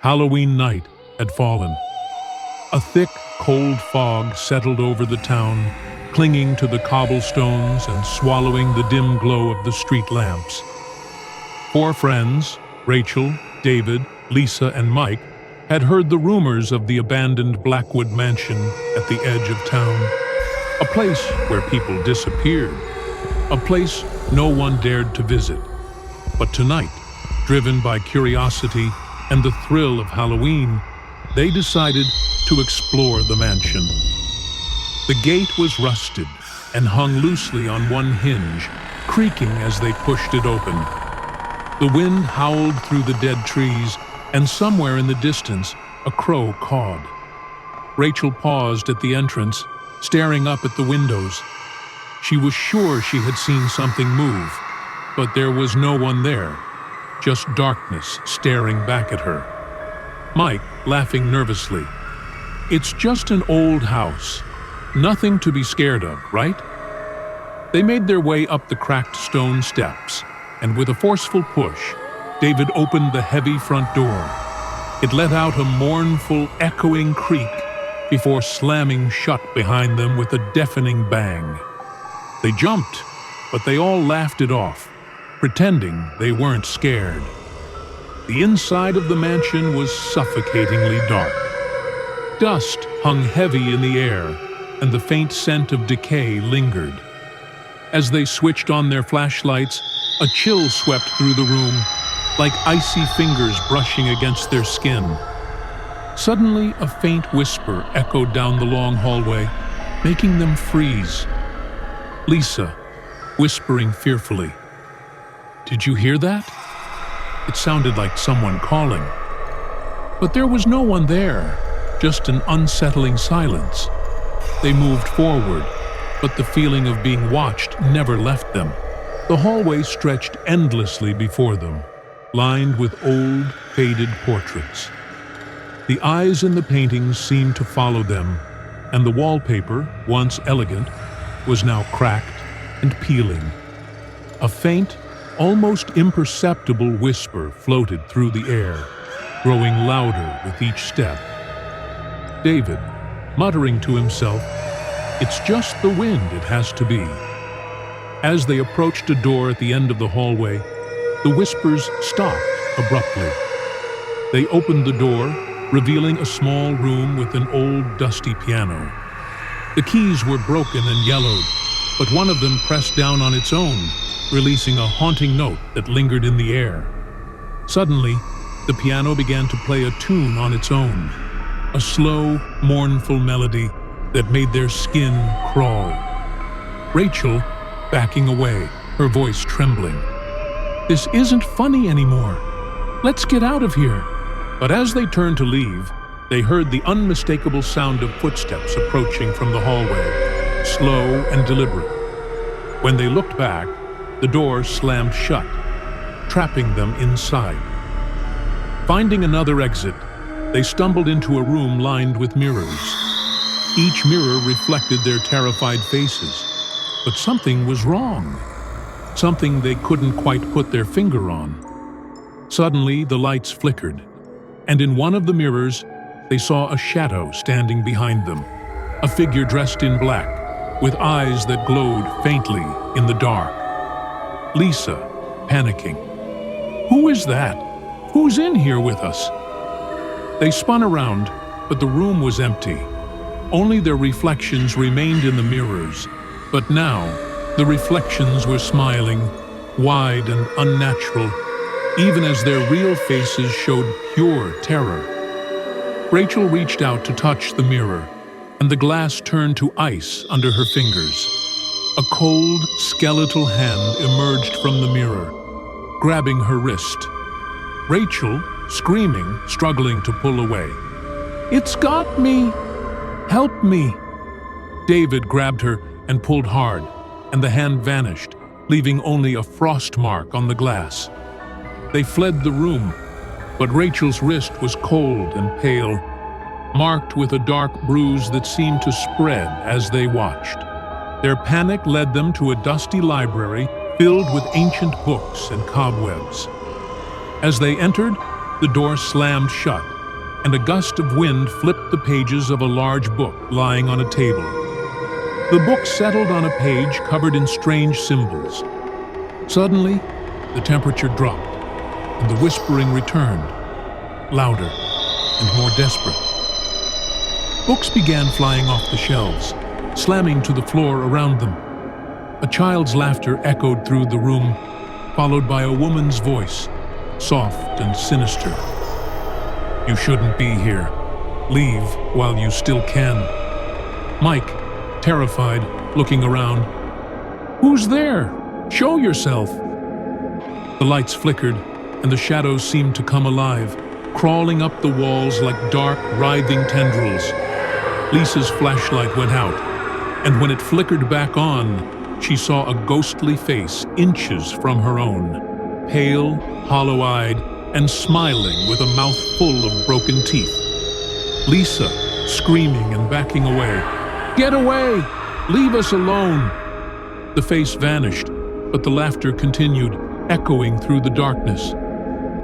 Halloween night had fallen. A thick, cold fog settled over the town, clinging to the cobblestones and swallowing the dim glow of the street lamps. 4 friends, Rachel, David, Lisa, and Mike, had heard the rumors of the abandoned Blackwood mansion at the edge of town. A place where people disappeared. A place no one dared to visit. But tonight, driven by curiosity and the thrill of Halloween, they decided to explore the mansion. The gate was rusted and hung loosely on one hinge, creaking as they pushed it open. The wind howled through the dead trees, and somewhere in the distance, a crow cawed. Rachel paused at the entrance, staring up at the windows. She was sure she had seen something move, but there was no one there, just darkness staring back at her. Mike, laughing nervously. "It's just an old house. Nothing to be scared of, right?" They made their way up the cracked stone steps, and with a forceful push, David opened the heavy front door. It let out a mournful, echoing creak before slamming shut behind them with a deafening bang. They jumped, but they all laughed it off, pretending they weren't scared. The inside of the mansion was suffocatingly dark. Dust hung heavy in the air, and the faint scent of decay lingered. As they switched on their flashlights, a chill swept through the room, like icy fingers brushing against their skin. Suddenly, a faint whisper echoed down the long hallway, making them freeze. Lisa, whispering fearfully, "Did you hear that?" It sounded like someone calling. But there was no one there, just an unsettling silence. They moved forward, but the feeling of being watched never left them. The hallway stretched endlessly before them, lined with old, faded portraits. The eyes in the paintings seemed to follow them, and the wallpaper, once elegant, was now cracked and peeling. A faint, almost imperceptible whisper floated through the air, growing louder with each step. David, muttering to himself, "It's just the wind, it has to be." As they approached a door at the end of the hallway, the whispers stopped abruptly. They opened the door, revealing a small room with an old, dusty piano. The keys were broken and yellowed, but one of them pressed down on its own, releasing a haunting note that lingered in the air. Suddenly, the piano began to play a tune on its own, a slow, mournful melody that made their skin crawl. Rachel, backing away, her voice trembling. "This isn't funny anymore. Let's get out of here." But as they turned to leave, they heard the unmistakable sound of footsteps approaching from the hallway, slow and deliberate. When they looked back, the door slammed shut, trapping them inside. Finding another exit, they stumbled into a room lined with mirrors. Each mirror reflected their terrified faces, but something was wrong. Something they couldn't quite put their finger on. Suddenly, the lights flickered, and in one of the mirrors, they saw a shadow standing behind them, a figure dressed in black, with eyes that glowed faintly in the dark. Lisa, panicking. "Who is that? Who's in here with us?" They spun around, but the room was empty. Only their reflections remained in the mirrors, but now the reflections were smiling, wide and unnatural, even as their real faces showed pure terror. Rachel reached out to touch the mirror, and the glass turned to ice under her fingers. A cold, skeletal hand emerged from the mirror, grabbing her wrist. Rachel, screaming, struggling to pull away. "It's got me! Help me!" David grabbed her and pulled hard, and the hand vanished, leaving only a frost mark on the glass. They fled the room, but Rachel's wrist was cold and pale, marked with a dark bruise that seemed to spread as they watched. Their panic led them to a dusty library filled with ancient books and cobwebs. As they entered, the door slammed shut, and a gust of wind flipped the pages of a large book lying on a table. The book settled on a page covered in strange symbols. Suddenly, the temperature dropped, and the whispering returned, louder and more desperate. Books began flying off the shelves, slamming to the floor around them. A child's laughter echoed through the room, followed by a woman's voice, soft and sinister. "You shouldn't be here. Leave while you still can." Mike, terrified, looking around. "Who's there? Show yourself!" The lights flickered, and the shadows seemed to come alive, crawling up the walls like dark, writhing tendrils. Lisa's flashlight went out, and when it flickered back on, she saw a ghostly face inches from her own, pale, hollow-eyed, and smiling with a mouth full of broken teeth. Lisa, screaming and backing away. "Get away! Leave us alone!" The face vanished, but the laughter continued, echoing through the darkness.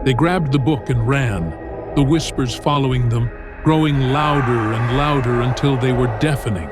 They grabbed the book and ran, the whispers following them, growing louder and louder until they were deafening.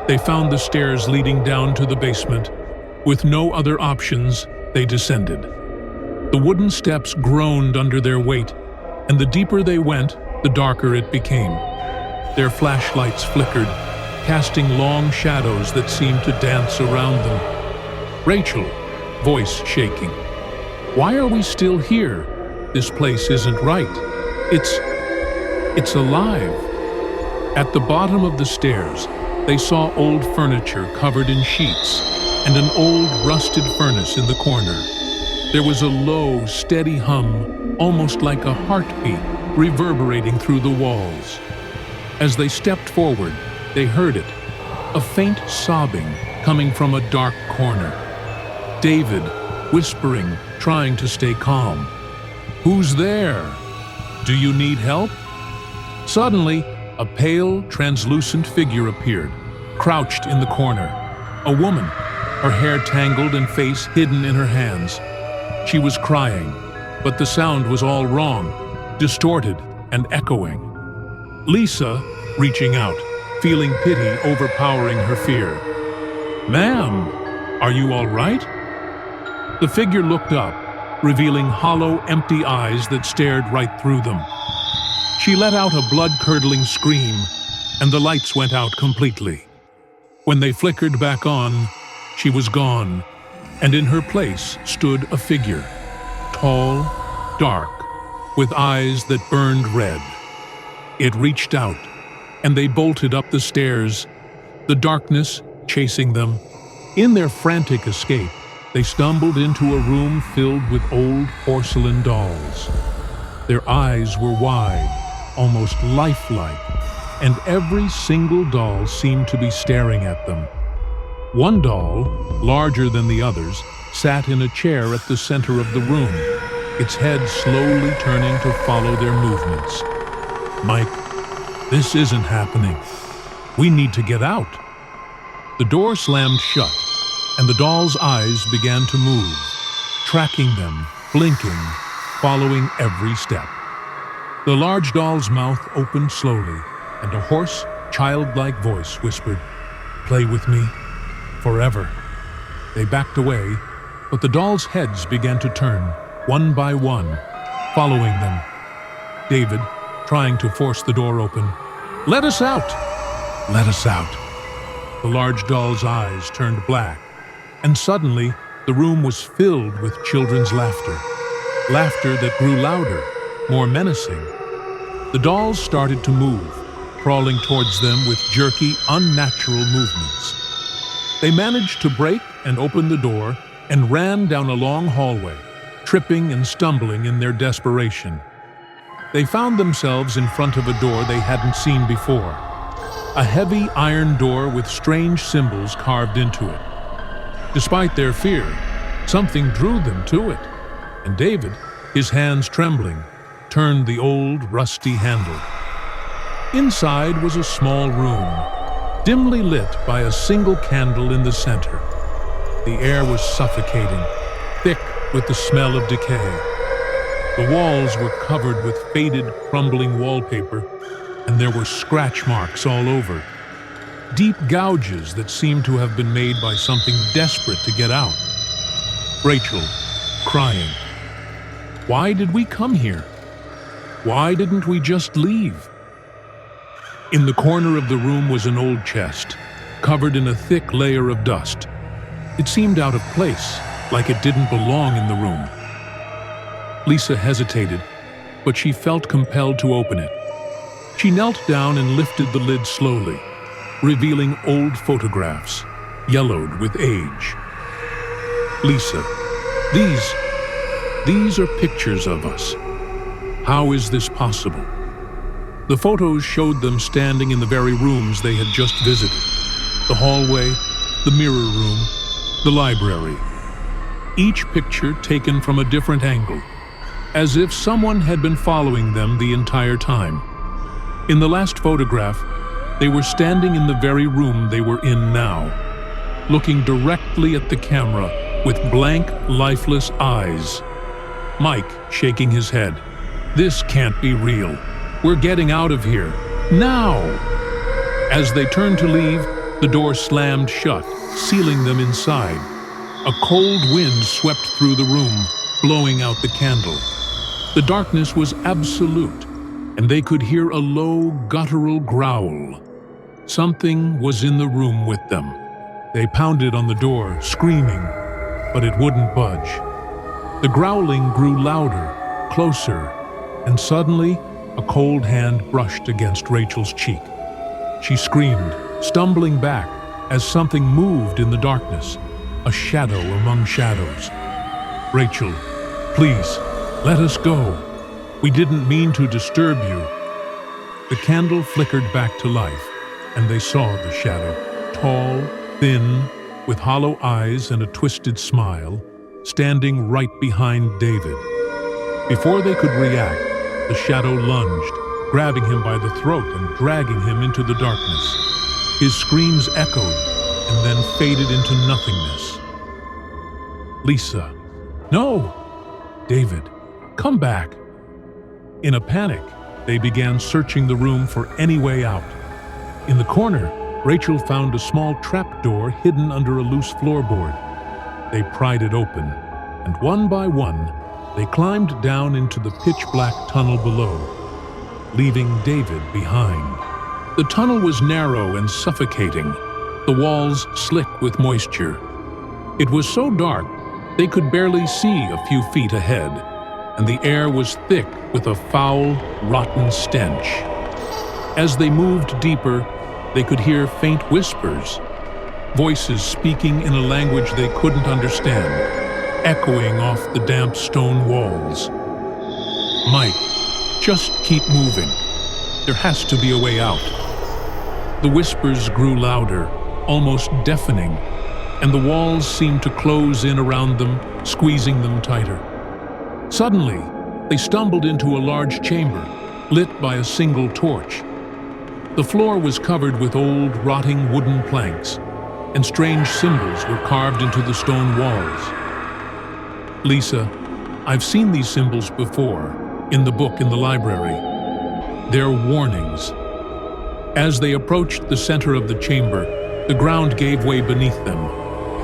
They found the stairs leading down to the basement. With no other options, they descended. The wooden steps groaned under their weight, and the deeper they went, the darker it became. Their flashlights flickered, casting long shadows that seemed to dance around them. Rachel, voice shaking. "Why are we still here? This place isn't right. It's alive." At the bottom of the stairs, they saw old furniture covered in sheets and an old rusted furnace in the corner. There was a low, steady hum, almost like a heartbeat, reverberating through the walls. As they stepped forward, they heard it, a faint sobbing coming from a dark corner. David, whispering, trying to stay calm. "Who's there? Do you need help?" Suddenly, a pale, translucent figure appeared, crouched in the corner. A woman, her hair tangled and face hidden in her hands. She was crying, but the sound was all wrong, distorted and echoing. Lisa, reaching out, feeling pity overpowering her fear. "Ma'am, are you all right?" The figure looked up, revealing hollow, empty eyes that stared right through them. She let out a blood-curdling scream, and the lights went out completely. When they flickered back on, she was gone, and in her place stood a figure, tall, dark, with eyes that burned red. It reached out, and they bolted up the stairs, the darkness chasing them. In their frantic escape, they stumbled into a room filled with old porcelain dolls. Their eyes were wide, almost lifelike, and every single doll seemed to be staring at them. One doll, larger than the others, sat in a chair at the center of the room, its head slowly turning to follow their movements. "Mike, this isn't happening. We need to get out." The door slammed shut, and the doll's eyes began to move, tracking them, blinking, following every step. The large doll's mouth opened slowly, and a hoarse, childlike voice whispered, "Play with me, forever." They backed away, but the dolls' heads began to turn, one by one, following them. David, trying to force the door open. "Let us out! Let us out!" The large doll's eyes turned black, and suddenly the room was filled with children's laughter. Laughter that grew louder, more menacing. The dolls started to move, crawling towards them with jerky, unnatural movements. They managed to break and open the door and ran down a long hallway, tripping and stumbling in their desperation. They found themselves in front of a door they hadn't seen before, a heavy iron door with strange symbols carved into it. Despite their fear, something drew them to it, and David, his hands trembling, turned the old, rusty handle. Inside was a small room, dimly lit by a single candle in the center. The air was suffocating, thick with the smell of decay. The walls were covered with faded, crumbling wallpaper, and there were scratch marks all over. Deep gouges that seemed to have been made by something desperate to get out. Rachel, crying. Why did we come here? Why didn't we just leave? In the corner of the room was an old chest, covered in a thick layer of dust. It seemed out of place, like it didn't belong in the room. Lisa hesitated, but she felt compelled to open it. She knelt down and lifted the lid slowly, revealing old photographs, yellowed with age. Lisa, these are pictures of us. How is this possible? The photos showed them standing in the very rooms they had just visited. The hallway, the mirror room, the library. Each picture taken from a different angle, as if someone had been following them the entire time. In the last photograph, they were standing in the very room they were in now, looking directly at the camera with blank, lifeless eyes. Mike shaking his head. This can't be real. We're getting out of here. Now! As they turned to leave, the door slammed shut, sealing them inside. A cold wind swept through the room, blowing out the candle. The darkness was absolute, and they could hear a low, guttural growl. Something was in the room with them. They pounded on the door, screaming, but it wouldn't budge. The growling grew louder, closer, and suddenly, a cold hand brushed against Rachel's cheek. She screamed, stumbling back, as something moved in the darkness, a shadow among shadows. Rachel, please, let us go. We didn't mean to disturb you. The candle flickered back to life, and they saw the shadow, tall, thin, with hollow eyes and a twisted smile, standing right behind David. Before they could react, the shadow lunged, grabbing him by the throat and dragging him into the darkness. His screams echoed and then faded into nothingness. Lisa, no! David, come back! In a panic, they began searching the room for any way out. In the corner, Rachel found a small trapdoor hidden under a loose floorboard. They pried it open, and one by one, they climbed down into the pitch-black tunnel below, leaving David behind. The tunnel was narrow and suffocating, the walls slick with moisture. It was so dark, they could barely see a few feet ahead, and the air was thick with a foul, rotten stench. As they moved deeper, they could hear faint whispers, voices speaking in a language they couldn't understand, echoing off the damp stone walls. Mike, just keep moving. There has to be a way out. The whispers grew louder, almost deafening, and the walls seemed to close in around them, squeezing them tighter. Suddenly, they stumbled into a large chamber, lit by a single torch. The floor was covered with old, rotting wooden planks, and strange symbols were carved into the stone walls. Lisa, I've seen these symbols before, in the book in the library. They're warnings. As they approached the center of the chamber, the ground gave way beneath them,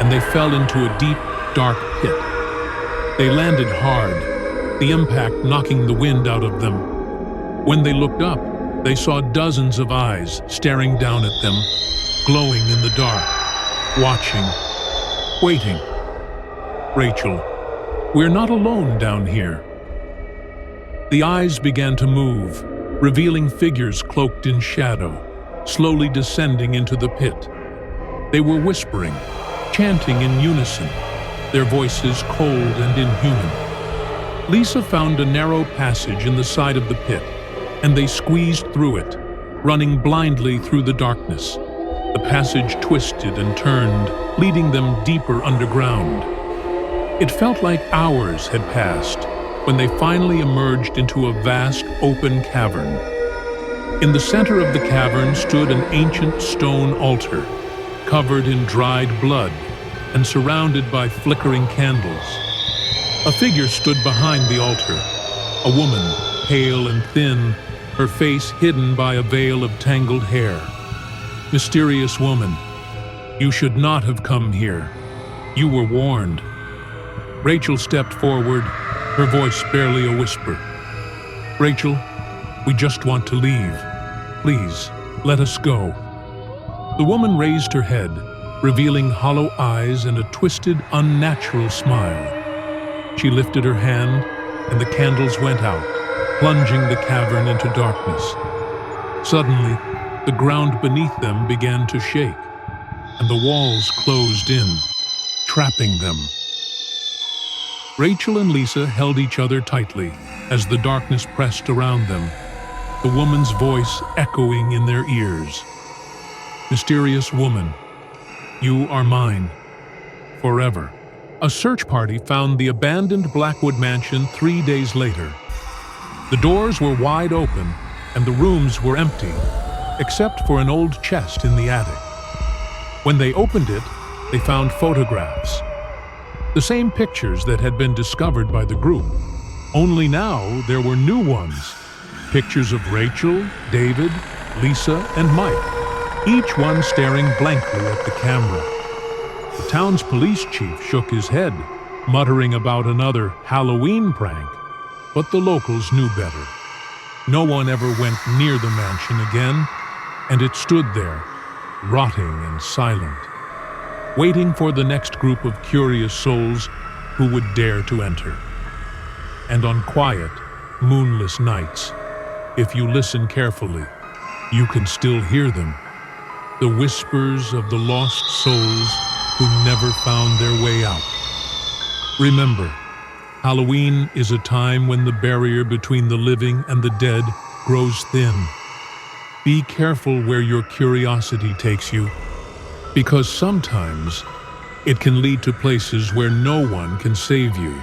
and they fell into a deep, dark pit. They landed hard, the impact knocking the wind out of them. When they looked up, they saw dozens of eyes staring down at them, glowing in the dark, watching, waiting. Rachel, we're not alone down here. The eyes began to move, revealing figures cloaked in shadow, slowly descending into the pit. They were whispering, chanting in unison, their voices cold and inhuman. Lisa found a narrow passage in the side of the pit, and they squeezed through it, running blindly through the darkness. The passage twisted and turned, leading them deeper underground. It felt like hours had passed when they finally emerged into a vast, open cavern. In the center of the cavern stood an ancient stone altar, covered in dried blood and surrounded by flickering candles. A figure stood behind the altar, A woman, pale and thin, her face hidden by a veil of tangled hair. Mysterious woman, you should not have come here. You were warned. Rachel stepped forward, her voice barely a whisper. Rachel, we just want to leave. Please, let us go. The woman raised her head, revealing hollow eyes and a twisted, unnatural smile. She lifted her hand, and the candles went out, plunging the cavern into darkness. Suddenly, the ground beneath them began to shake, and the walls closed in, trapping them. Rachel and Lisa held each other tightly as the darkness pressed around them, the woman's voice echoing in their ears. Mysterious woman, you are mine, forever. A search party found the abandoned Blackwood mansion 3 days later. The doors were wide open, and the rooms were empty, except for an old chest in the attic. When they opened it, they found photographs. The same pictures that had been discovered by the group. Only now there were new ones. Pictures of Rachel, David, Lisa, and Mike, each one staring blankly at the camera. The town's police chief shook his head, muttering about another Halloween prank, but the locals knew better. No one ever went near the mansion again, and it stood there, rotting and silent, waiting for the next group of curious souls who would dare to enter. And on quiet, moonless nights, if you listen carefully, you can still hear them, the whispers of the lost souls who never found their way out. Remember, Halloween is a time when the barrier between the living and the dead grows thin. Be careful where your curiosity takes you, because sometimes it can lead to places where no one can save you.